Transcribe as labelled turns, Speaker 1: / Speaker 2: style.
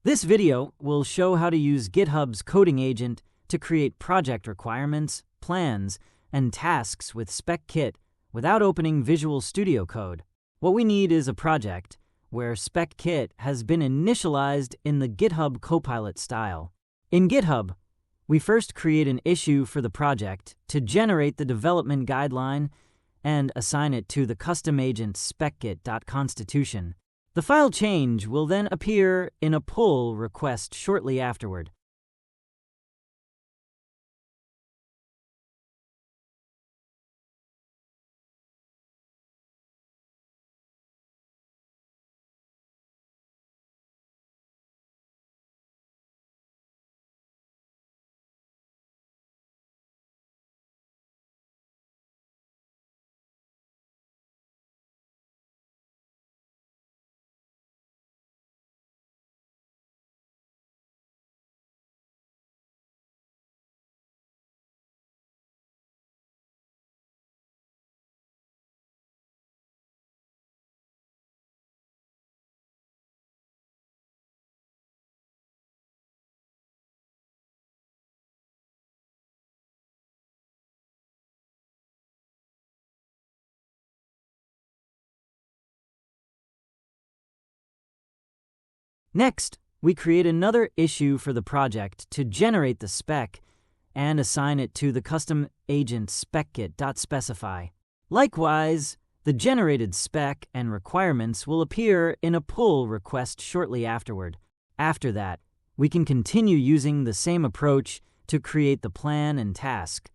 Speaker 1: This video will show how to use GitHub's coding agent to create project requirements, plans, and tasks with Spec Kit without opening Visual Studio Code. What we need is a project where Spec Kit has been initialized in the GitHub Copilot style. In GitHub, we first create an issue for the project to generate the development guideline and assign it to the custom agent speckit.constitution. The file change will then appear in a pull request shortly afterward. Next, we create another issue for the project to generate the spec and assign it to the custom agent speckit.specify. Likewise, the generated spec and requirements will appear in a pull request shortly afterward. After that, we can continue using the same approach to create the plan and task.